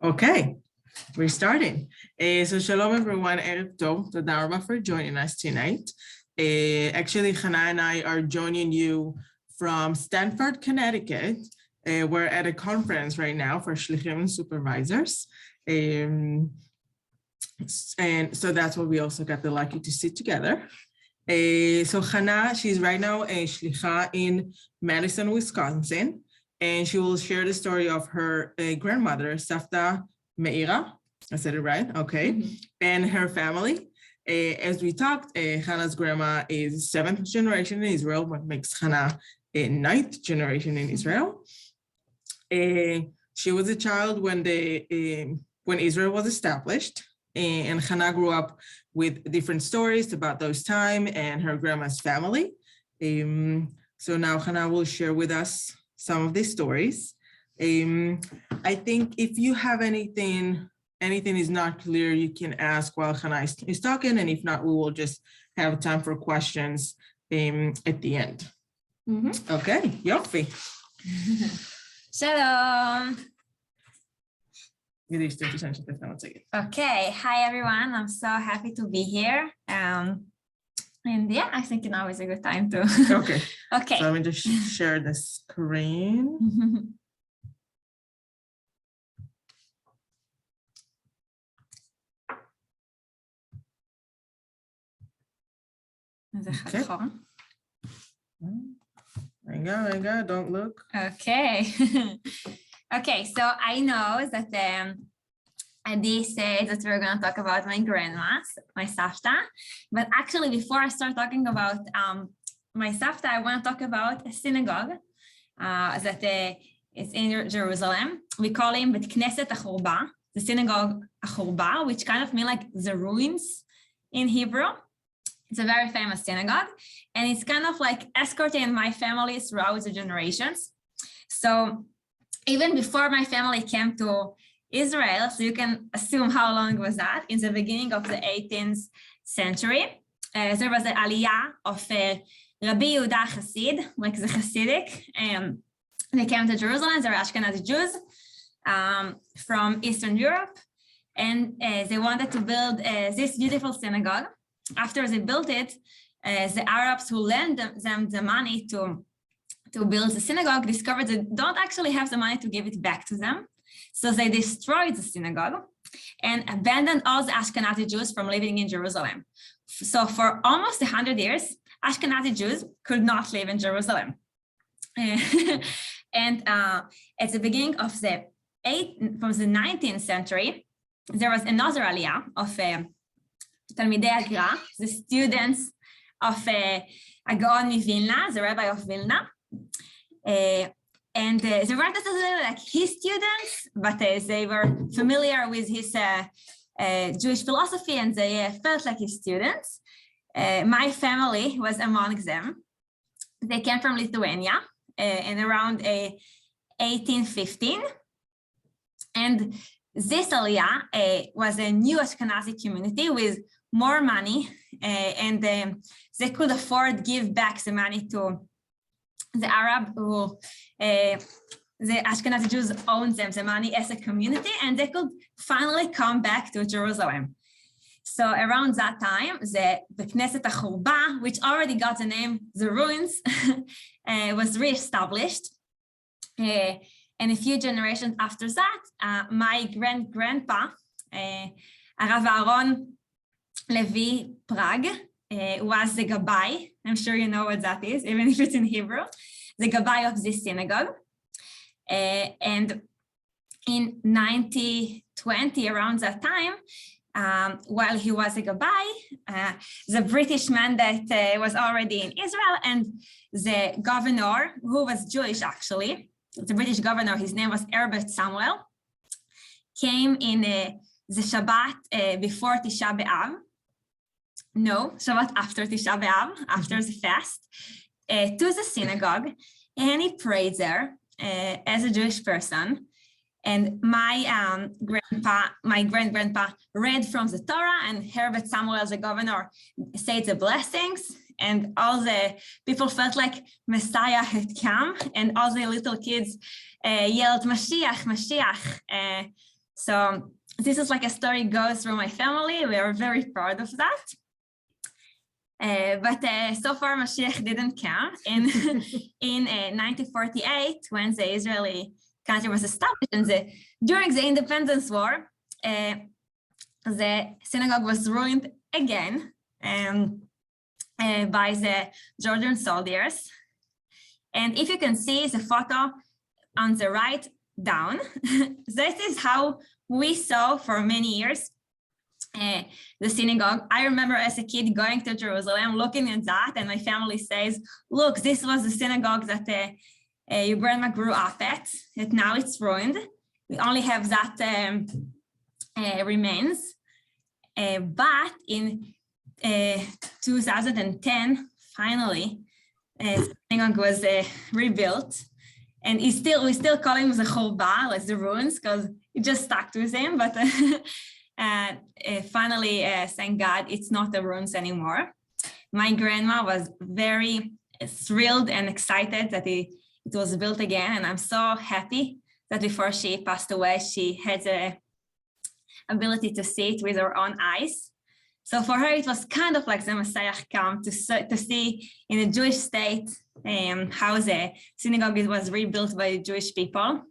Okay, we're starting. So shalom everyone, Erev Tov, Toda Rabba for joining us tonight. Actually, Hanna and I are joining you from Stanford, Connecticut. We're at a conference right now for Shlichim and supervisors. And so that's why we also got the lucky to sit together. So Hanna, she's right now a Shlicha in Madison, Wisconsin. And she will share the story of her grandmother, Savta Meira. I said it right, okay. Mm-hmm. And her family. As we talked, Hanna's grandma is 7th generation in Israel, what makes Hanna a 9th generation in Israel. She was a child when Israel was established, and Hanna grew up with different stories about those time and her grandma's family. So now Hanna will share with us some of these stories. I think if you have anything is not clear, you can ask while Hanna is talking, and if not, we will just have time for questions at the end. Mm-hmm. Okay, Yofi. Shalom. Okay, hi everyone. I'm so happy to be here. And yeah, I think now is a good time to. Okay. Okay. So let me just share the screen. Okay. Ringa, don't look. Okay. Okay, so I know that Adi said that we're going to talk about my grandma, my Savta, but actually before I start talking about my Savta, I want to talk about a synagogue that is in Jerusalem. We call him Bet Knesset HaChurba, the synagogue HaChurba, which kind of means like the ruins in Hebrew. It's a very famous synagogue, and it's kind of like escorting my family throughout the generations. So even before my family came to Israel, so you can assume how long was that, in the beginning of the 18th century, there was the Aliyah of Rabbi Yehuda Hasid, like the Hasidic. They came to Jerusalem, they were Ashkenazi Jews from Eastern Europe, and they wanted to build this beautiful synagogue. After they built it, the Arabs who lent them the money to build the synagogue discovered they don't actually have the money to give it back to them. So they destroyed the synagogue and abandoned all the Ashkenazi Jews from living in Jerusalem. So for almost 100 years, Ashkenazi Jews could not live in Jerusalem. And at the beginning of the 19th century, there was another aliyah of Talmidei Agra, the students of Gaon Vilna, the rabbi of Vilna. And they weren't necessarily like his students, but they were familiar with his Jewish philosophy, and they felt like his students. My family was among them. They came from Lithuania in around 1815. And this aliyah was a new Ashkenazi community with more money, and they could afford give back the money to the Arab who the Ashkenazi Jews owned them the money as a community, and they could finally come back to Jerusalem. So around that time, the Knesset HaChurba, which already got the name the ruins, was reestablished. And a few generations after that, my grandpa, Arav Aaron Levi Prague, was the gabbai. I'm sure you know what that is, even if it's in Hebrew, the gabbai of this synagogue. And in 1920, around that time, while he was a gabbai, the British mandate was already in Israel, and the governor, who was Jewish actually, the British governor, his name was Herbert Samuel, came in the Shabbat before Tisha B'Av. No, Shabbat after Tisha B'Av, after the fast, to the synagogue, and he prayed there as a Jewish person. And my grandgrandpa read from the Torah, and Herbert Samuel, the governor, said the blessings, and all the people felt like Messiah had come, and all the little kids yelled Mashiach, Mashiach, So this is like a story goes through my family. We are very proud of that. But so far Mashiach didn't come. And in 1948, when the Israeli country was established, and during the Independence War, the synagogue was ruined again by the Georgian soldiers. And if you can see the photo on the right down, this is how we saw for many years the synagogue. I remember as a kid going to Jerusalem, looking at that, and my family says, look, this was the synagogue that your grandma grew up at, and now it's ruined. We only have that remains. But in 2010, finally, the synagogue was rebuilt. And we still call him the Churba, like the ruins, because it just stuck with him. But finally, thank God, it's not the ruins anymore. My grandma was very thrilled and excited that it was built again. And I'm so happy that before she passed away, she had the ability to see it with her own eyes. So for her, it was kind of like the Messiah come to see in a Jewish state how the synagogue was rebuilt by Jewish people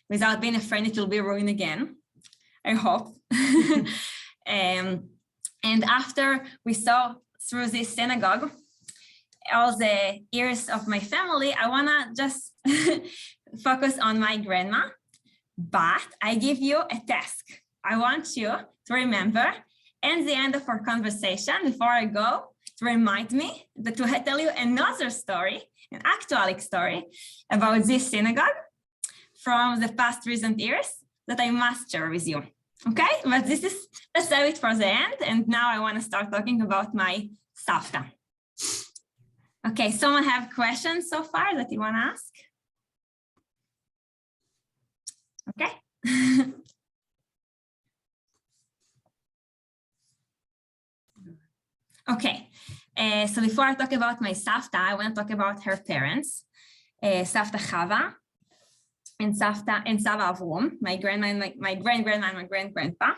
without being afraid it will be ruined again, I hope. And after we saw through this synagogue all the years of my family, I wanna just focus on my grandma, but I give you a task. I want you to remember at the end of our conversation, before I go, to remind me that to tell you another story, an actual story about this synagogue from the past recent years that I must share with you. Okay, but let's save it for the end. And now I want to start talking about my Savta. Okay, someone have questions so far that you want to ask? Okay. Okay, so before I talk about my Savta, I want to talk about her parents, Savta Chava and Savta and Sava Avrom, my grandma and my grand-grandma and my grand-grandpa.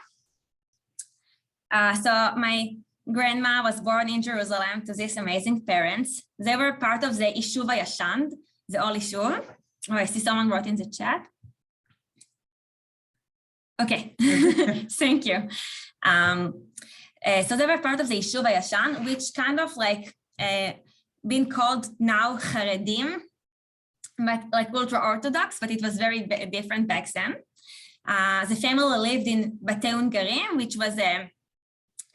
So my grandma was born in Jerusalem to these amazing parents. They were part of the Yishuv Yashan, the old Yishuv. Oh, I see someone wrote in the chat. Okay, thank you. So they were part of the Yishuv Yashan, which kind of like been called now Haredim, but like ultra-Orthodox, but it was very different back then. The family lived in Batei Ungarim, which was a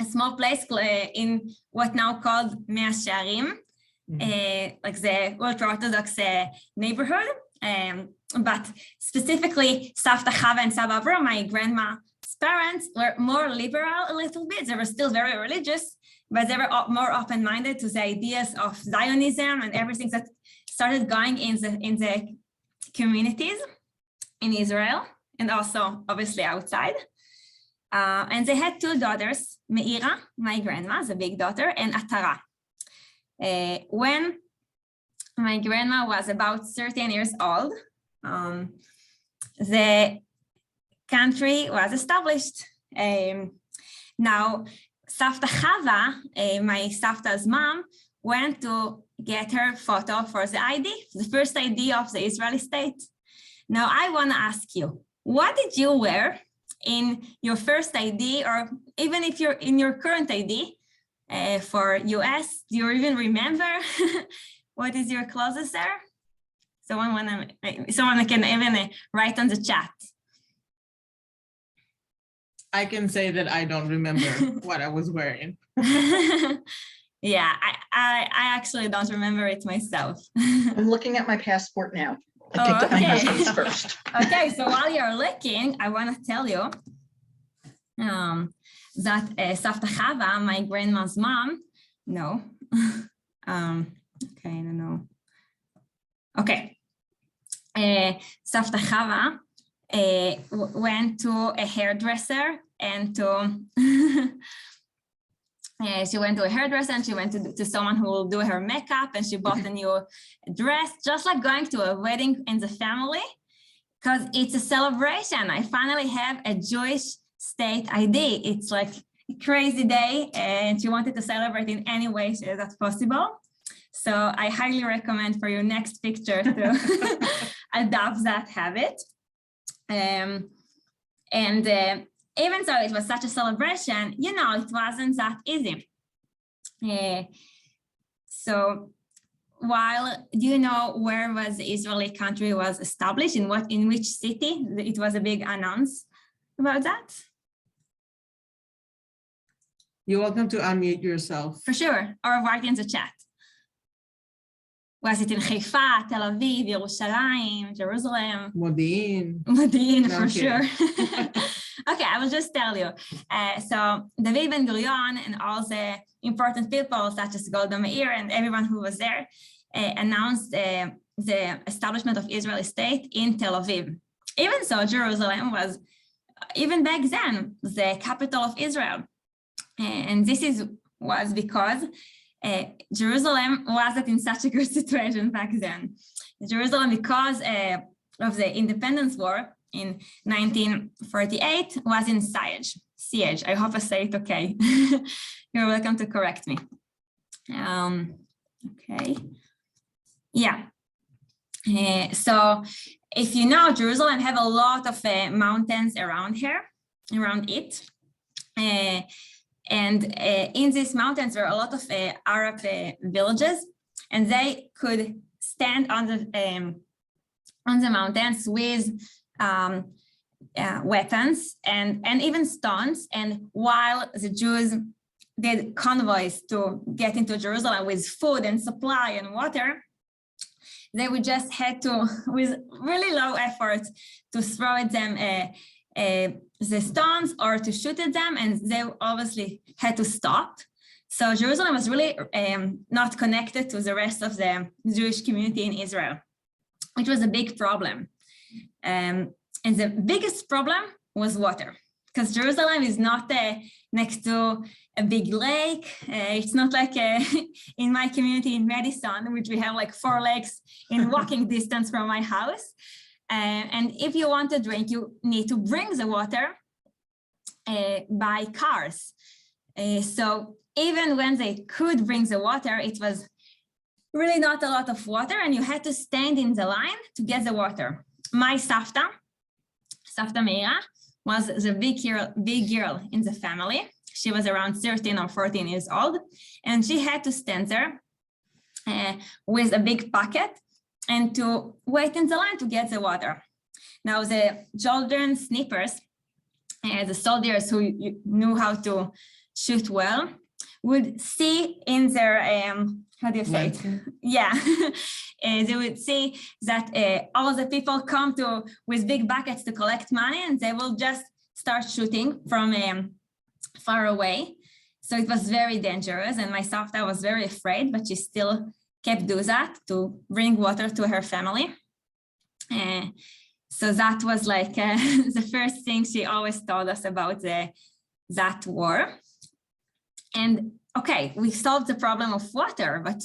small place in what now called Mea Shearim, like the ultra-Orthodox neighborhood. But specifically, Savta Chava and Sava Avrom, my grandma's parents, were more liberal a little bit. They were still very religious, but they were more open-minded to the ideas of Zionism and everything that started going in the communities in Israel and also obviously outside. And they had two daughters, Meira, my grandma, the big daughter, and Atara. When my grandma was about 13 years old, the country was established. Now, Savta Chava, my Savta's mom, went to get her photo for the ID, the first ID of the Israeli state. Now, I want to ask you, what did you wear in your first ID, or even if you're in your current ID for US? Do you even remember what is your clothes there? Someone can even write on the chat. I can say that I don't remember what I was wearing. Yeah, I actually don't remember it myself. I'm looking at my passport now. I picked up my husband's first. Okay, so while you're looking, I want to tell you that Savta Chava, my grandma's mom, no. Okay, no. Okay. Savta Chava went to a hairdresser and she went to a hairdresser and she went to someone who will do her makeup, and she bought a new dress, just like going to a wedding in the family, because it's a celebration. I finally have a Jewish state ID. It's like a crazy day, and she wanted to celebrate in any way that's possible. So I highly recommend for your next picture to adopt that habit. And even though it was such a celebration, it wasn't that easy. So while, do you know where was the Israeli country was established, in which city? It was a big announce about that. You're welcome to unmute yourself. For sure, or write in the chat. Was it in Haifa, Tel Aviv, Jerusalem, Jerusalem? Modi'in, for sure. Okay, I will just tell you. So David Ben Gurion and all the important people such as Savta Meira and everyone who was there announced the establishment of Israeli state in Tel Aviv. Even so, Jerusalem was, even back then, the capital of Israel. And this was because Jerusalem wasn't in such a good situation back then. Jerusalem, because of the independence war in 1948, was in siege. I hope I say it okay. You're welcome to correct me. Okay. Yeah. So if you know, Jerusalem have a lot of mountains around it. And in these mountains there are a lot of Arab villages, and they could stand on the mountains with weapons and even stones. And while the Jews did convoys to get into Jerusalem with food and supply and water, they would just had to, with really low effort, to throw at them the stones or to shoot at them, and they obviously had to stop. So Jerusalem was really not connected to the rest of the Jewish community in Israel, which was a big problem. And the biggest problem was water, because Jerusalem is not next to a big lake. It's not like in my community in Madison, which we have like 4 lakes in walking distance from my house. And if you want to drink, you need to bring the water by cars. So even when they could bring the water, it was really not a lot of water, and you had to stand in the line to get the water. My Savta Meira, was the big girl in the family. She was around 13 or 14 years old, and she had to stand there with a big bucket and to wait in the line to get the water. Now the Jordan snipers, the soldiers who knew how to shoot well, would see in their, how do you say it? Yeah, they would see that all the people come with big buckets to collect money, and they will just start shooting from far away. So it was very dangerous, and my Savta was very afraid, but she still kept doing that to bring water to her family. So that was like the first thing she always told us about that war. And okay, we solved the problem of water, but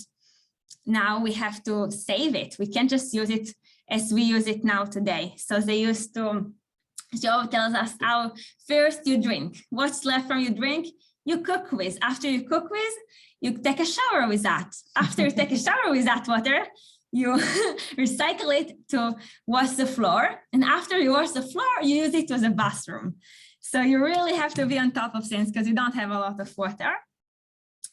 now we have to save it. We can't just use it as we use it now today. So they used to, she always tells us, how first you drink. What's left from your drink, you cook with. After you cook with, you take a shower with that. After you take a shower with that water, you recycle it to wash the floor. And after you wash the floor, you use it as a bathroom. So you really have to be on top of things because you don't have a lot of water.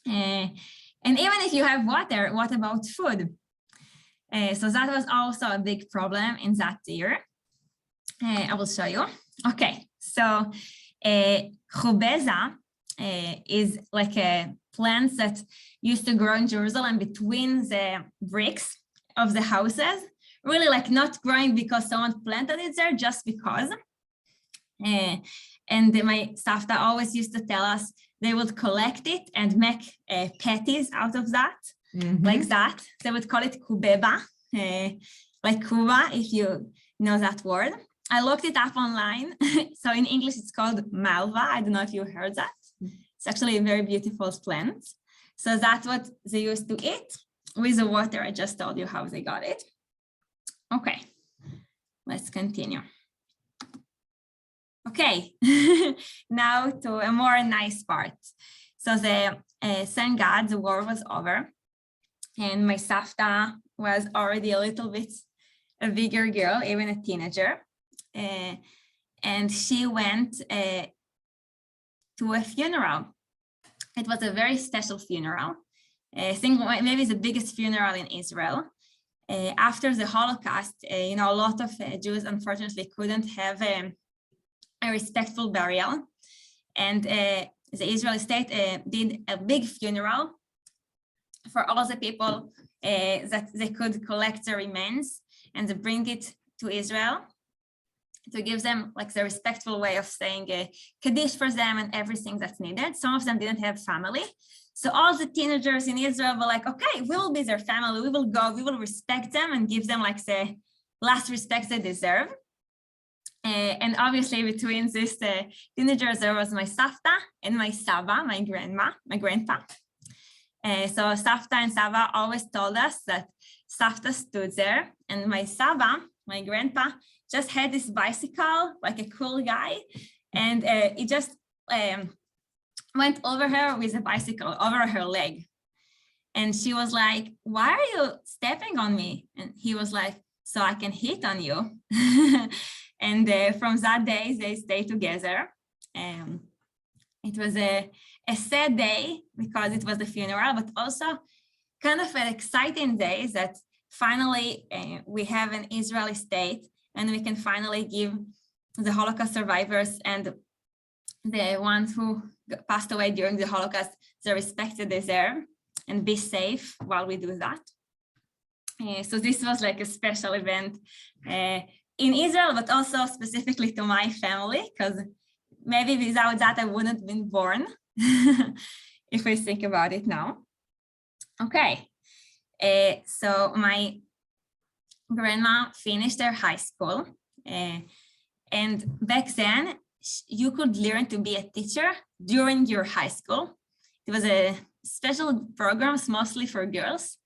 And even if you have water, what about food? So that was also a big problem in that year. I will show you. Okay, so chubeza is like a plant that used to grow in Jerusalem between the bricks of the houses, really like not growing because someone planted it there, just because. And my Savta always used to tell us they would collect it and make patties out of that, like that. They would call it kubeba, like kuba, if you know that word. I looked it up online. So in English, it's called malva. I don't know if you heard that. It's actually a very beautiful plant. So that's what they used to eat with the water. I just told you how they got it. Okay. let's continue. Okay, now to a more nice part. So thank God the war was over, and my Savta was already a little bit a bigger girl, even a teenager, and she went to a funeral. It was a very special funeral. I think maybe the biggest funeral in Israel. After the Holocaust, a lot of Jews unfortunately couldn't have a respectful burial, and the Israeli state did a big funeral for all the people that they could collect the remains and bring it to Israel to give them like the respectful way of saying Kaddish for them and everything that's needed. Some of them didn't have family. So all the teenagers in Israel were like, okay, we will be their family. We will go, we will respect them and give them like the last respect they deserve. And obviously between these teenagers, there was my Savta and my Saba, my grandpa. So Savta and Saba always told us that Savta stood there and my Saba, my grandpa, just had this bicycle, like a cool guy. And he just went over her with a bicycle, over her leg. And she was like, why are you stepping on me? And he was like, so I can hit on you. And from that day, they stayed together. It was a sad day because it was the funeral, but also kind of an exciting day that finally we have an Israeli state and we can finally give the Holocaust survivors and the ones who passed away during the Holocaust the respect they deserve and be safe while we do that. So this was like a special event in Israel, but also specifically to my family, because maybe without that I wouldn't have been born, if we think about it now. Okay, so my grandma finished her high school, and back then you could learn to be a teacher during your high school. It was a special programs mostly for girls.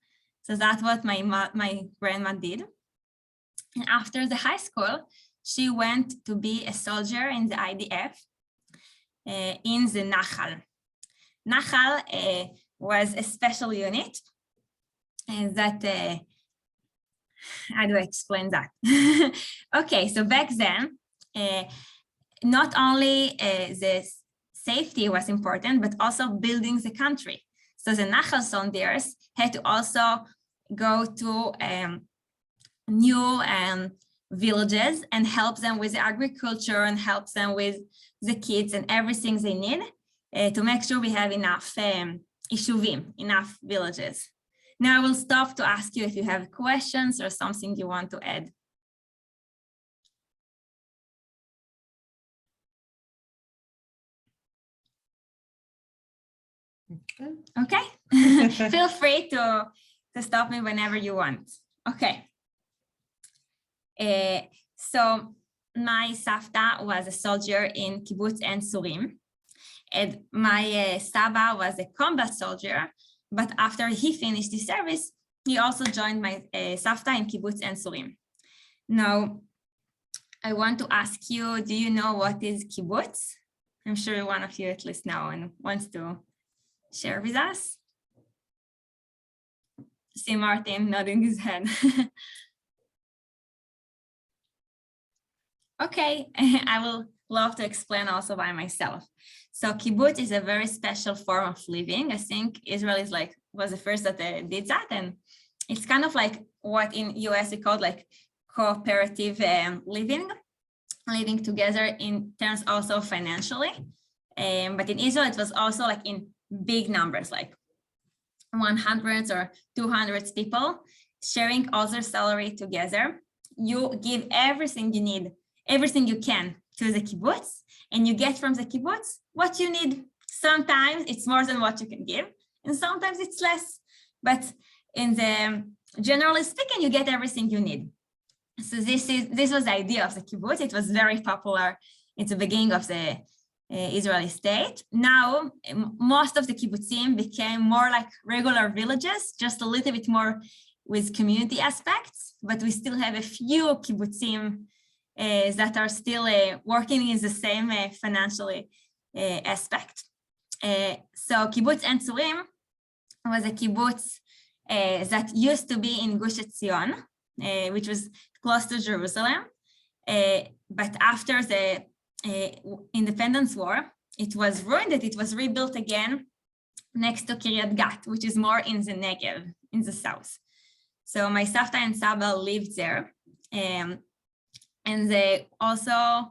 So that's what my grandma did. And after the high school, she went to be a soldier in the IDF in the Nachal. Nachal was a special unit that, how do I explain that? Okay, so back then, not only the safety was important, but also building the country. So the Nachal soldiers had to also go to new villages and help them with the agriculture and help them with the kids and everything they need to make sure we have enough ishuvim, enough villages. Now I will stop to ask you if you have questions or something you want to add. Okay, feel free to stop me whenever you want. Okay. So my Savta was a soldier in Kibbutz and Surim, and my Saba was a combat soldier, but after he finished the service, he also joined my Savta in Kibbutz and Surim. Now, I want to ask you, do you know what is Kibbutz? I'm sure one of you at least know and wants to share with us. See Martin nodding his head. Okay, I will love to explain also by myself. So kibbutz is a very special form of living. I think Israel was the first that did that, and it's kind of like what in US we call like cooperative living together in terms also financially. But in Israel it was also like in big numbers, like 100 or 200 people sharing all their salary together. You give everything you need, everything you can to the kibbutz, and you get from the kibbutz what you need. Sometimes it's more than what you can give, and sometimes it's less. But in the generally speaking, you get everything you need. So this was the idea of the kibbutz. It was very popular at the beginning of the Israeli state. Now, most of the kibbutzim became more like regular villages, just a little bit more with community aspects, but we still have a few kibbutzim that are still working in the same financially aspect. So kibbutz Ein Tzurim was a kibbutz that used to be in Gush Etzion, which was close to Jerusalem. But after the Independence War, it was ruined, it was rebuilt again next to Kiryat Gat, which is more in the Negev, in the south. So my Savta and Saba lived there, and they also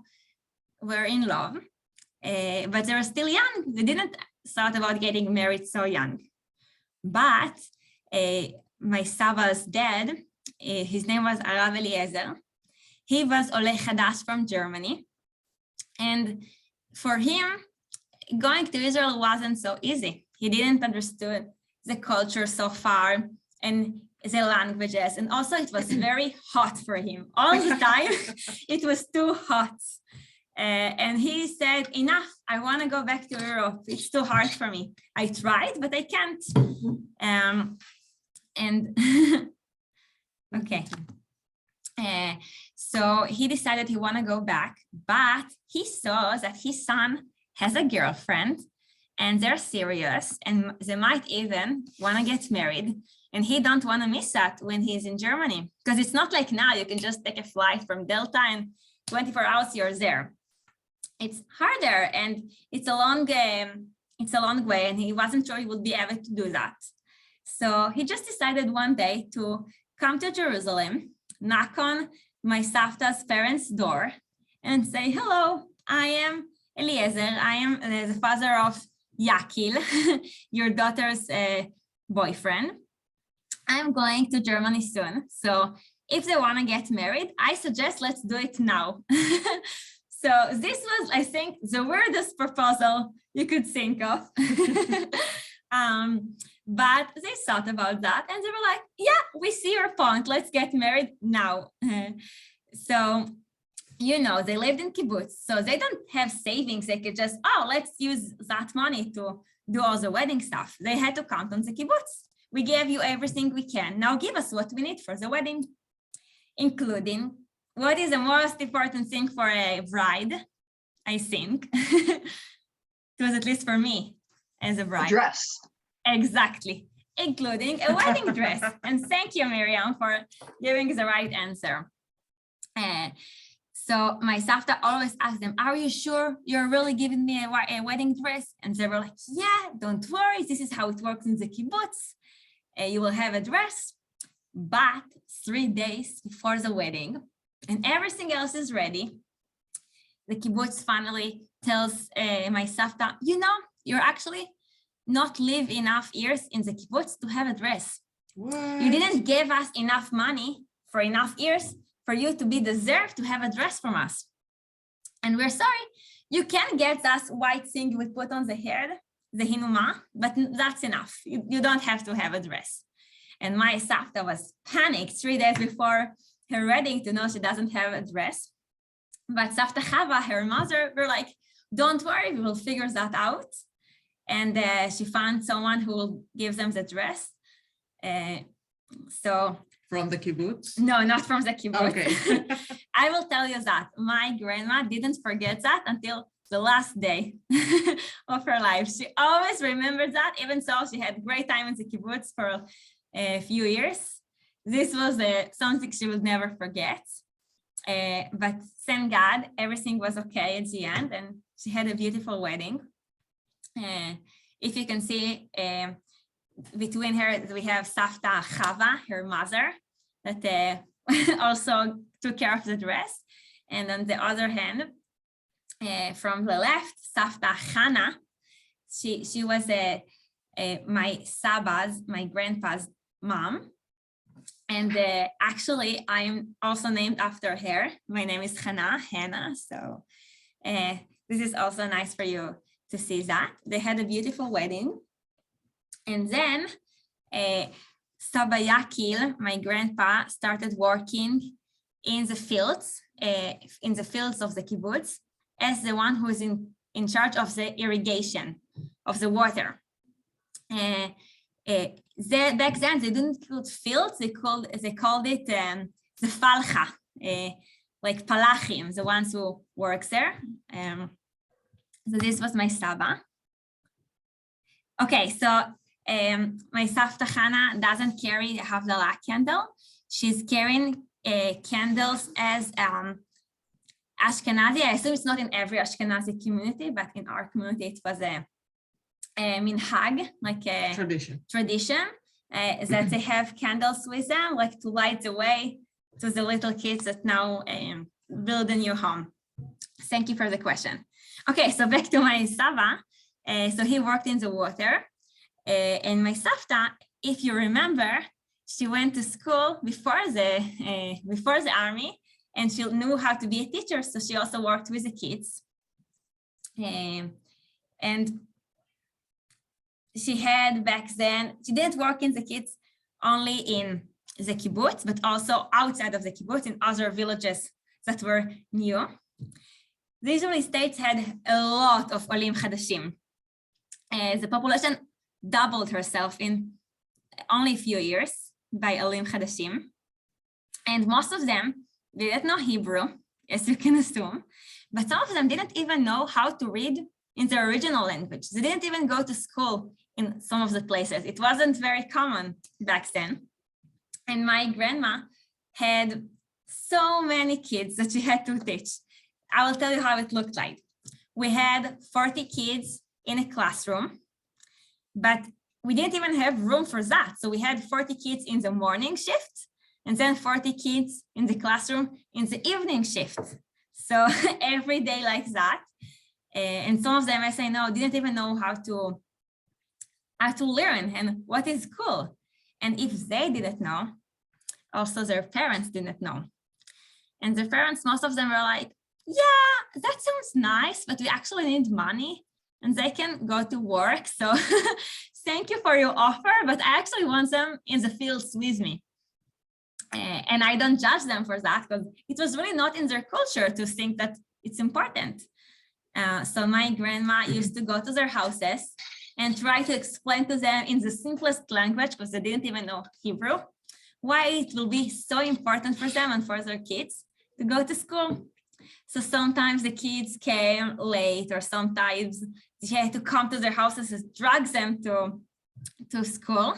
were in love, but they were still young. They didn't thought about getting married so young. But my Saba's dad, his name was Arav Eliezer. He was Oleh Chadash from Germany. And for him, going to Israel wasn't so easy. He didn't understand the culture so far and the languages. And also it was very hot for him. All the time, it was too hot. And he said, enough, I want to go back to Europe. It's too hard for me. I tried, but I can't. Okay. So he decided he want to go back, but he saw that his son has a girlfriend and they're serious and they might even want to get married. And he don't want to miss that when he's in Germany, because it's not like now you can just take a flight from Delta and 24 hours you're there. It's harder and it's a long way, and he wasn't sure he would be able to do that. So he just decided one day to come to Jerusalem, knock on my Savta's parents' door and say, hello, I am Eliezer. I am the father of Yakil, your daughter's boyfriend. I'm going to Germany soon. So if they want to get married, I suggest let's do it now. So this was, I think, the weirdest proposal you could think of. But they thought about that and they were like, yeah, we see your point. Let's get married now. So, you know, they lived in kibbutz, so they don't have savings. They could just, oh, let's use that money to do all the wedding stuff. They had to count on the kibbutz. We gave you everything we can. Now give us what we need for the wedding, including what is the most important thing for a bride, I think. It was at least for me as a bride. A dress. Exactly, including a wedding dress. And thank you, Miriam, for giving the right answer. So my Savta always asked them, are you sure you're really giving me a wedding dress? And they were like, yeah, don't worry. This is how it works in the kibbutz. You will have a dress, but 3 days before the wedding, and everything else is ready, the kibbutz finally tells my Savta, you know, you're actually not live enough years in the kibbutz to have a dress. What? You didn't give us enough money for enough years for you to be deserved to have a dress from us. And we're sorry, you can get that white thing we put on the head, the hinuma, but that's enough. You don't have to have a dress. And my Savta was panicked 3 days before her wedding to know she doesn't have a dress. But Savta Chava, her mother, were like, don't worry, we will figure that out. And she found someone who will give them the dress. So from the kibbutz? No, not from the kibbutz. Okay. I will tell you that my grandma didn't forget that until the last day of her life. She always remembered that, even though she had great time in the kibbutz for a few years. This was something she would never forget. But thank God, everything was okay at the end, and she had a beautiful wedding. If you can see, between her, we have Savta Chava, her mother, that also took care of the dress. And on the other hand, from the left, Savta Hanna, she was my grandpa's mom. And actually, I'm also named after her. My name is Hanna. So this is also nice for you to see that. They had a beautiful wedding. And then Saba Yakil, my grandpa, started working in the fields of the kibbutz as the one who is in charge of the irrigation of the water. Back then, they didn't call it fields, they called it the falcha, like palachim, the ones who works there. So this was my Saba. Okay, so my Savta Hanna doesn't carry a Havdalah candle. She's carrying candles as Ashkenazi. I assume it's not in every Ashkenazi community, but in our community it was a minhag, like a tradition that they have candles with them, like to light the way to the little kids that now build a new home. Thank you for the question. Okay, so back to my Saba. So he worked in the water, and my Savta, if you remember, she went to school before the army, and she knew how to be a teacher. So she also worked with the kids, and she had back then. She didn't work in the kids only in the kibbutz, but also outside of the kibbutz in other villages that were new. The Israeli states had a lot of olim chadashim. The population doubled herself in only a few years by olim chadashim, and most of them didn't know Hebrew, as you can assume, but some of them didn't even know how to read in the original language. They didn't even go to school in some of the places. It wasn't very common back then. And my grandma had so many kids that she had to teach. I will tell you how it looked like. We had 40 kids in a classroom, but we didn't even have room for that. So we had 40 kids in the morning shift, and then 40 kids in the classroom in the evening shift. So every day like that. And some of them, I say, no, didn't even know how to learn and what is cool. And if they didn't know, also their parents didn't know. And their parents, most of them were like, yeah, that sounds nice, but we actually need money and they can go to work. So thank you for your offer, but I actually want them in the fields with me. And I don't judge them for that because it was really not in their culture to think that it's important. So my grandma used to go to their houses and try to explain to them in the simplest language, because they didn't even know Hebrew, why it will be so important for them and for their kids to go to school. So sometimes the kids came late, or sometimes she had to come to their houses and drag them to school.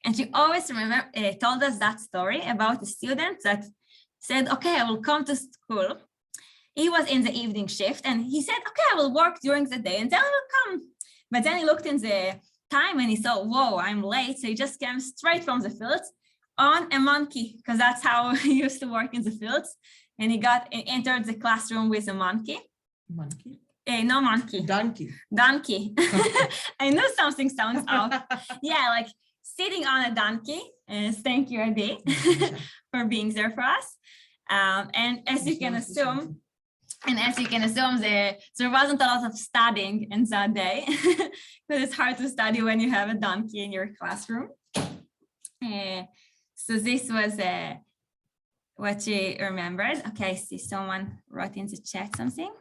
And she always told us that story about a student that said, okay, I will come to school. He was in the evening shift and he said, okay, I will work during the day and then I will come. But then he looked in the time and he saw, whoa, I'm late. So he just came straight from the fields on a monkey, because that's how he used to work in the fields. And he entered the classroom with a monkey. Monkey? No monkey. Donkey. Donkey. I knew something sounds off. Yeah, like sitting on a donkey. Thank you, Adi, for being there for us. And as you can assume, there wasn't a lot of studying in that day, but it's hard to study when you have a donkey in your classroom. So this was what she remembered. Okay, I see someone wrote in the chat something.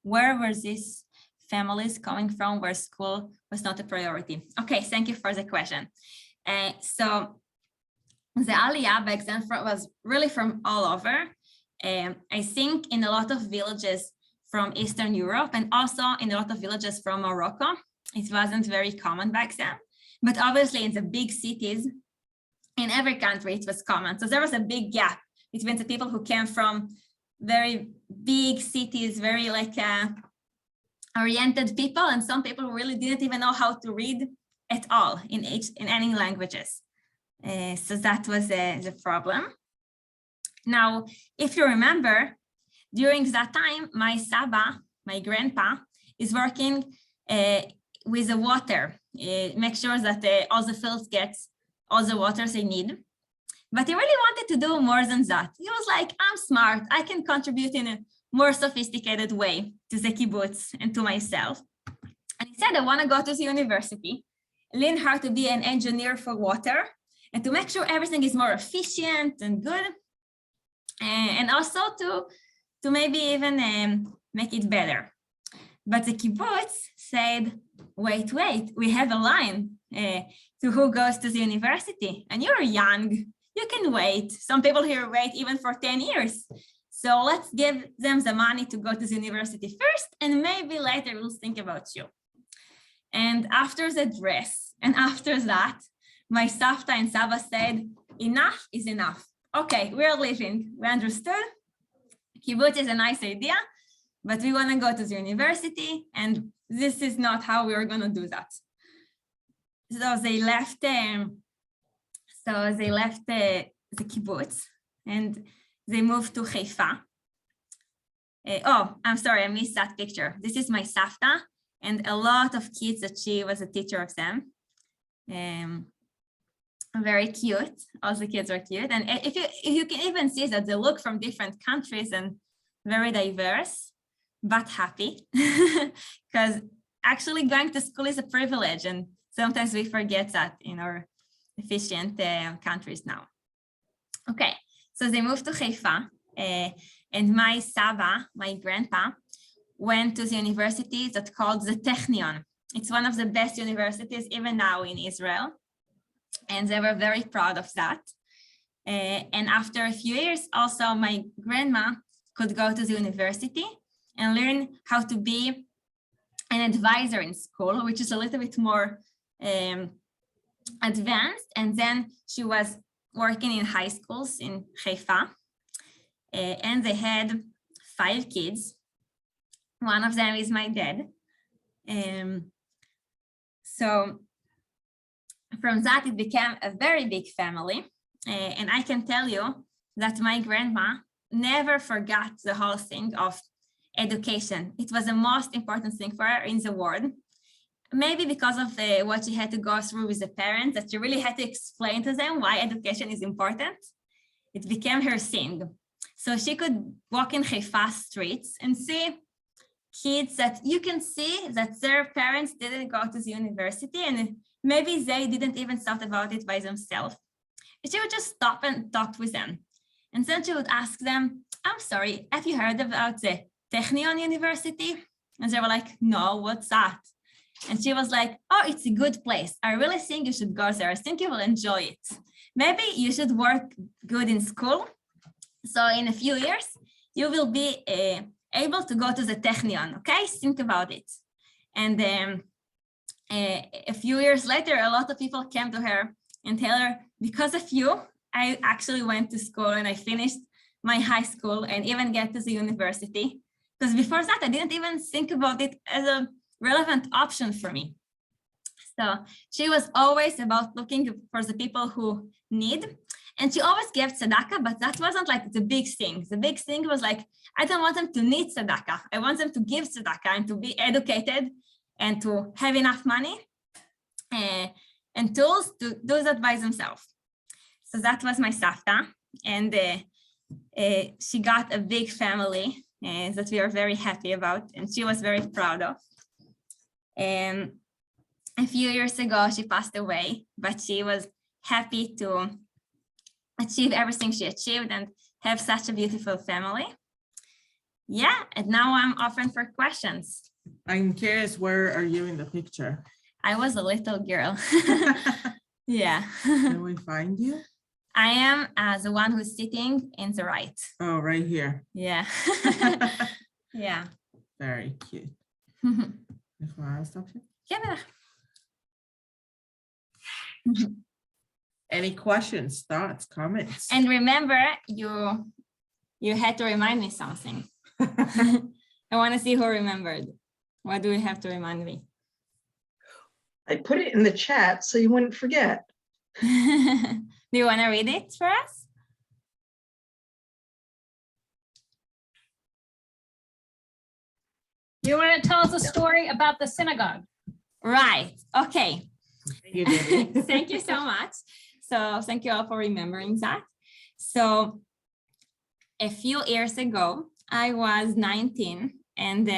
Where were these families coming from where school was not a priority? Okay, thank you for the question. So the Aliyah back then was really from all over. I think in a lot of villages from Eastern Europe and also in a lot of villages from Morocco. It wasn't very common back then, but obviously in the big cities, in every country it was common. So there was a big gap between the people who came from very big cities, very like oriented people, and some people who really didn't even know how to read at all in any languages. So that was the problem. Now, if you remember, during that time, my Saba, my grandpa, is working with the water, make sure that all the fields get all the water they need. But he really wanted to do more than that. He was like, I'm smart. I can contribute in a more sophisticated way to the kibbutz and to myself. And he said, I want to go to the university, learn how to be an engineer for water, and to make sure everything is more efficient and good. And also to maybe even make it better. But the kibbutz said, wait, we have a line to who goes to the university, and you're young, you can wait. Some people here wait even for 10 years. So let's give them the money to go to the university first, and maybe later we'll think about you. And after the dress, and after that, my Savta and Saba said, enough is enough. Okay, we're leaving. We understood. Kibbutz is a nice idea, but we want to go to the university, and this is not how we are going to do that. So they left. The kibbutz, and they moved to Haifa. Oh, I'm sorry, I missed that picture. This is my Savta, and a lot of kids that she was a teacher of them. Very cute. All the kids are cute, and if you can even see that they look from different countries and very diverse, but happy, because actually going to school is a privilege, and sometimes we forget that in our efficient countries now. Okay, so they moved to Haifa, and my Saba, my grandpa, went to the university that's called the Technion. It's one of the best universities even now in Israel, and they were very proud of that. And after a few years, also my grandma could go to the university and learn how to be an advisor in school, which is a little bit more advanced. And then she was working in high schools in Haifa, and they had 5 kids. One of them is my dad. So from that, it became a very big family. And I can tell you that my grandma never forgot the whole thing of education. It was the most important thing for her in the world. Maybe because of what she had to go through with the parents, that she really had to explain to them why education is important. It became her thing. So she could walk in Haifa streets and see kids that you can see that their parents didn't go to the university, and maybe they didn't even thought about it by themselves. She would just stop and talk with them. And then she would ask them, I'm sorry, have you heard about the Technion University? And they were like, no, what's that? And she was like, oh, it's a good place. I really think you should go there. I think you will enjoy it. Maybe you should work good in school. So in a few years, you will be able to go to the Technion, okay? Think about it. And a few years later, a lot of people came to her and tell her, because of you, I actually went to school and I finished my high school and even get to the university. Because before that, I didn't even think about it as a relevant option for me. So she was always about looking for the people who need. And she always gave tzedakah, but that wasn't like the big thing. The big thing was like, I don't want them to need tzedakah. I want them to give tzedakah and to be educated and to have enough money and tools to do that by themselves. So that was my Savta. And she got a big family that we are very happy about, and she was very proud of. And a few years ago, she passed away, but she was happy to achieve everything she achieved and have such a beautiful family. Yeah, and now I'm open for questions. I'm curious, where are you in the picture? I was a little girl. Yeah. Can we find you? I am the one who's sitting in the right. Oh, right here. Yeah. Yeah. Very cute. Yeah. Any questions, thoughts, comments? And remember, you had to remind me something. I want to see who remembered. What do we have to remind me? I put it in the chat so you wouldn't forget. Do you want to read it for us? You want to tell us a story about the synagogue? Right. Okay. Thank you, Debbie. Thank you so much. So thank you all for remembering that. So a few years ago, I was 19 and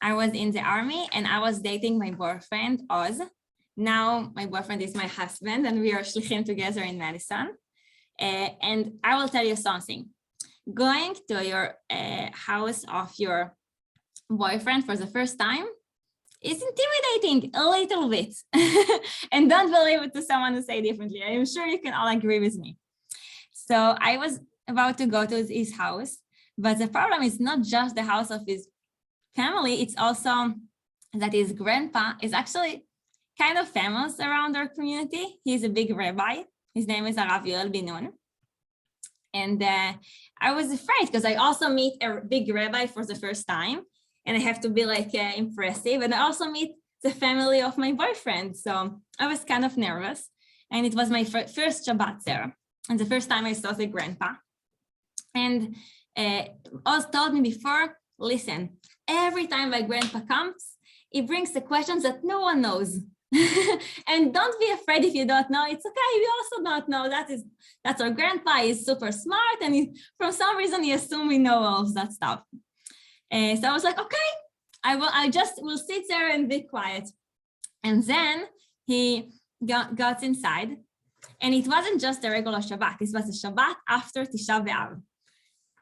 I was in the army and I was dating my boyfriend, Oz. Now my boyfriend is my husband and we are Shlichim together in Madison. And I will tell you something. Going to your house of your boyfriend for the first time is intimidating a little bit. And don't believe it to someone who say differently. I'm sure you can all agree with me. So I was about to go to his house, but the problem is not just the house of his family, it's also that his grandpa is actually kind of famous around our community. He's a big rabbi. His name is Arav Yoel Binun. And I was afraid because I also meet a big rabbi for the first time, and I have to be like impressive. And I also meet the family of my boyfriend. So I was kind of nervous. And it was my first Shabbat there. And the first time I saw the grandpa. And Oz told me before, listen, every time my grandpa comes, he brings the questions that no one knows. And don't be afraid if you don't know. It's okay. We also don't know. That's our grandpa. He's super smart. And for some reason, he assumed we know all of that stuff. So I was like, okay, I just will sit there and be quiet. And then he got inside, and it wasn't just a regular Shabbat. It was a Shabbat after Tisha B'Av.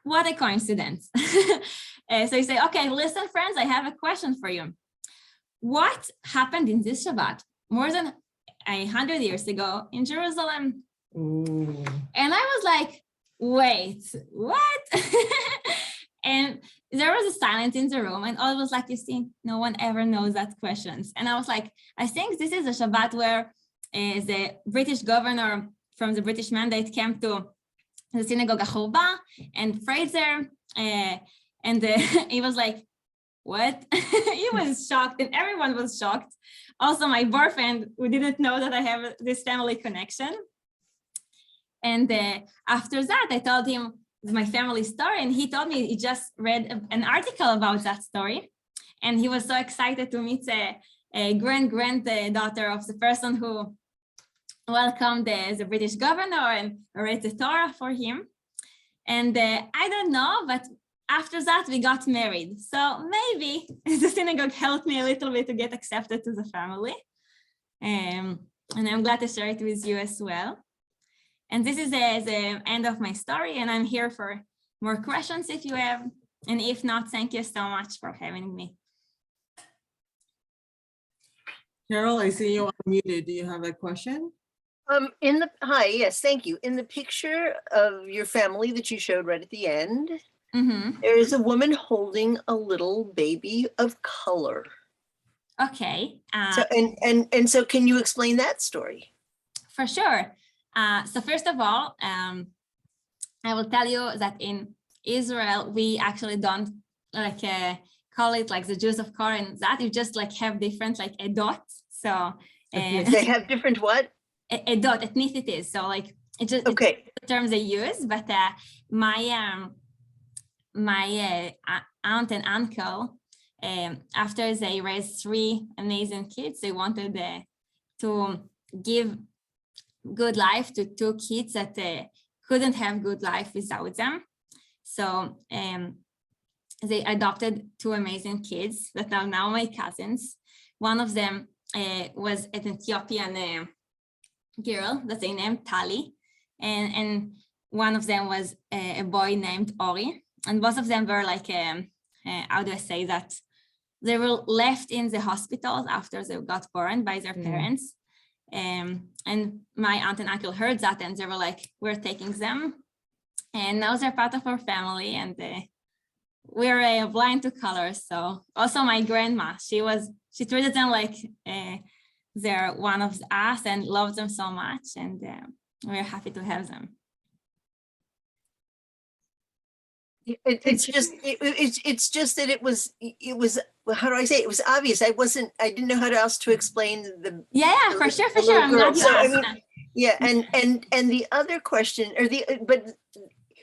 What a coincidence. So he said, okay, listen, friends, I have a question for you. What happened in this Shabbat more than 100 years ago in Jerusalem? Ooh. And I was like, wait, what? And there was a silence in the room, and all was like, you see, no one ever knows that questions. And I was like, I think this is a Shabbat where the British governor from the British Mandate came to the synagogue Achorba and prayed there. And he was like, what? He was shocked, and everyone was shocked. Also, my boyfriend, who didn't know that I have this family connection. And after that, I told him my family story, and he told me he just read an article about that story. And he was so excited to meet a granddaughter of the person who welcomed the British governor and read the Torah for him. And I don't know, but after that, we got married. So maybe the synagogue helped me a little bit to get accepted to the family. And I'm glad to share it with you as well. And this is the end of my story, and I'm here for more questions if you have. And if not, thank you so much for having me. Carol, I see you unmuted. Do you have a question? Hi, yes, thank you. In the picture of your family that you showed right at the end, there is a woman holding a little baby of color. Okay. So so can you explain that story? For sure. So first of all, I will tell you that in Israel, we actually don't like call it like the Jews of color and that. You just like have different like edot. So they have different what? Edot, ethnicities. So like it just okay. It's the terms they use. But my aunt and uncle, after they raised 3 amazing kids, they wanted to give good life to 2 kids that couldn't have good life without them. So they adopted 2 amazing kids that are now my cousins. One of them was an Ethiopian girl that they named Tali, and one of them was a boy named Ori. And both of them were like, how do I say that? They were left in the hospitals after they got born by their parents. And my aunt and uncle heard that, and they were like, we're taking them. And now they're part of our family, and we're blind to colors. So also my grandma, she treated them like they're one of us and loved them so much. And we're happy to have them. It's just that it was how do I say it was obvious. I didn't know how else to explain the for sure. I'm glad you asked. And the other question but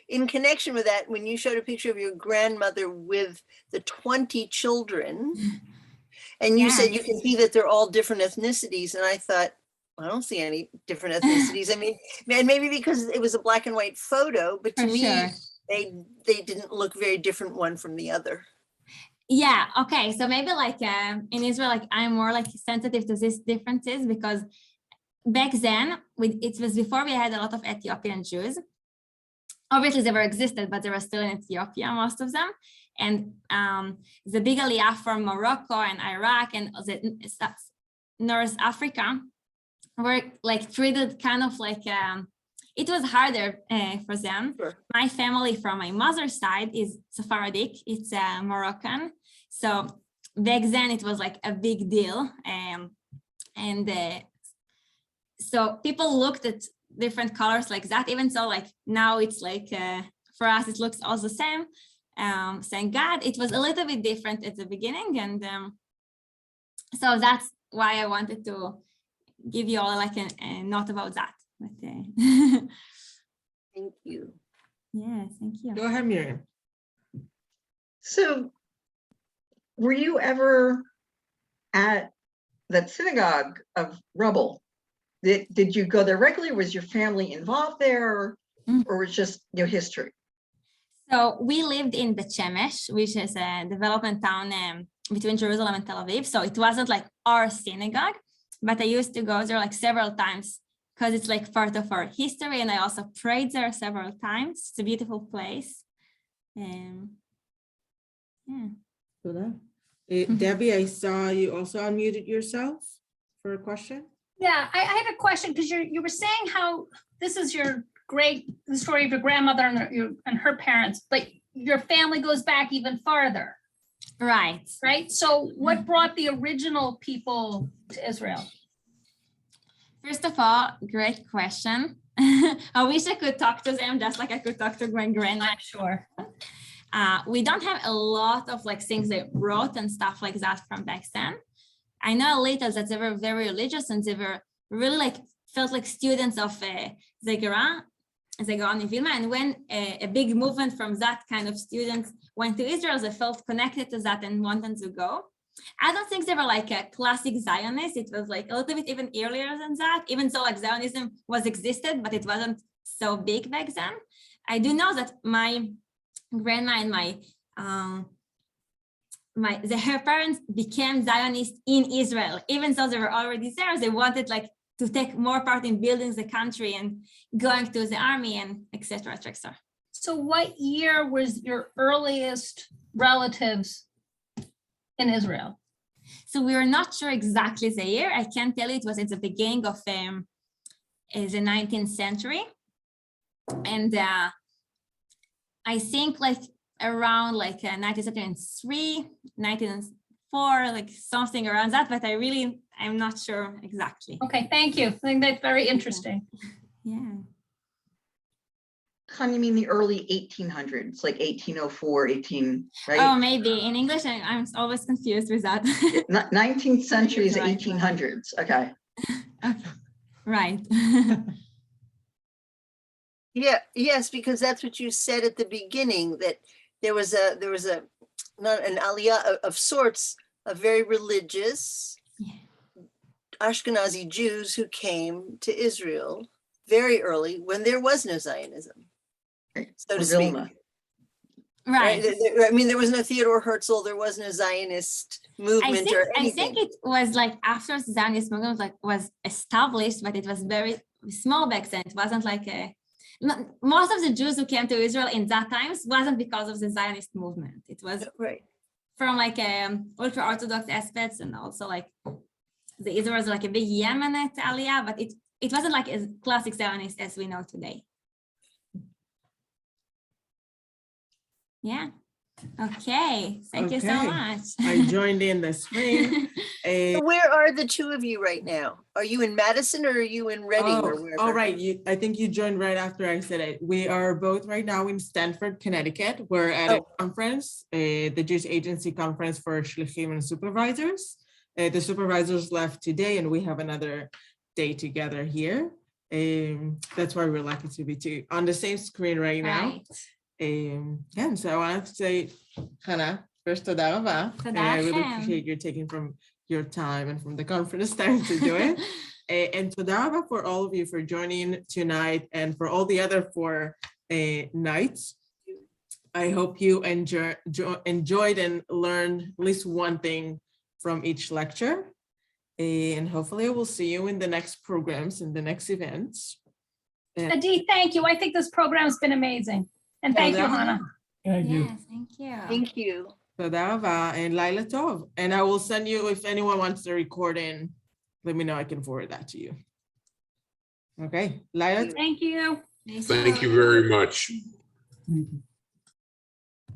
in connection with that, when you showed a picture of your grandmother with the 20 children, and you said you can see that they're all different ethnicities, and I thought, I don't see any different ethnicities. I mean, maybe because it was a black and white photo, but to me, they didn't look very different one from the other. Yeah, okay. So maybe like in Israel, like I'm more like sensitive to these differences because back then, it was before we had a lot of Ethiopian Jews. obviously they were existed, but they were still in Ethiopia, most of them. And the big aliyah from Morocco and Iraq and the North Africa were like treated kind of like, it was harder for them. Sure. My family from my mother's side is Sephardic, it's Moroccan. So back then it was like a big deal. So people looked at different colors like that, even so like now it's like, for us, it looks all the same. Thank God, it was a little bit different at the beginning. And so that's why I wanted to give you all like a note about that. But, Thank you. yeah, thank you. Go ahead, Miriam. So were you ever at that synagogue of Rubble? Did you go there regularly? Was your family involved there, or was just your history? So we lived in Bet Shemesh, which is a development town between Jerusalem and Tel Aviv. So it wasn't like our synagogue, but I used to go there like several times because it's like part of our history. And I also prayed there several times. It's a beautiful place. Yeah. Debbie, I saw you also unmuted yourself for a question. Yeah, I had a question because you were saying how this is the story of your grandmother and her parents, but your family goes back even farther, Right. right? So what brought the original people to Israel? First of all, great question. I wish I could talk to them just like I could talk to my grandma. I'm sure. We don't have a lot of like things they wrote and stuff like that from back then. I know later that they were very religious and they were really like felt like students of Zegara in Vilna. And when a big movement from that kind of students went to Israel, they felt connected to that and wanted to go. I don't think they were like a classic Zionist. It was like a little bit even earlier than that, even though like Zionism was existed, but it wasn't so big back then. I do know that my grandma and her parents became Zionists in Israel, even though they were already there. They wanted like to take more part in building the country and going to the army and etc. etc. So what year was your earliest relatives in Israel? So we were not sure exactly the year. I can tell you it was at the beginning of the 19th century. And I think like around like 1973, 1904, like something around that, but I'm not sure exactly. Okay, thank you. I think that's very interesting. Yeah. Can you mean the early 1800s, like 1804, 18, right? Oh, maybe in English, I'm always confused with that. 19th century is Right. 1800s. Okay. Okay. Right. Yeah, yes, because that's what you said at the beginning, that there was not an aliyah of sorts, of very religious Ashkenazi Jews who came to Israel very early when there was no Zionism, so to speak. Vilna. Right. I mean, there was no Theodore Herzl, there was no Zionist movement or I anything. think it was like after the Zionist movement was established, but it was very small back then. It wasn't like most of the Jews who came to Israel in that times wasn't because of the Zionist movement. It was Right. from like ultra Orthodox aspects, and also like the Israel was like a big Yemenite aliyah, but it wasn't like as classic Zionist as we know today. Yeah. Okay. Thank you so Okay. much. I joined in the screen. So where are the two of you right now? Are you in Madison or are you in Reading or wherever? All right. I think you joined right after I said it. We are both right now in Stanford, Connecticut. We're at a conference, the Jewish Agency Conference for Shlichim and Supervisors. The supervisors left today and we have another day together here. That's why we're lucky to be on the same screen right now. Right. And so I wanted to say, Hannah, first, toda rava. And I really Hashem. appreciate you taking from your time and from the conference time to do it. And toda rava for all of you for joining tonight and for all the other 4 nights. I hope you enjoyed and learned at least one thing from each lecture. And hopefully I will see you in the next programs and the next events. Adi, thank you. I think this program's been amazing. And thank you, Hannah. Thank you. Yes, thank you. Thank you. תודה רבה, and לילה טוב. And I will send you, if anyone wants the recording, let me know, I can forward that to you. Okay, לילה Thank you. Nice Thank to- you very much. Thank you.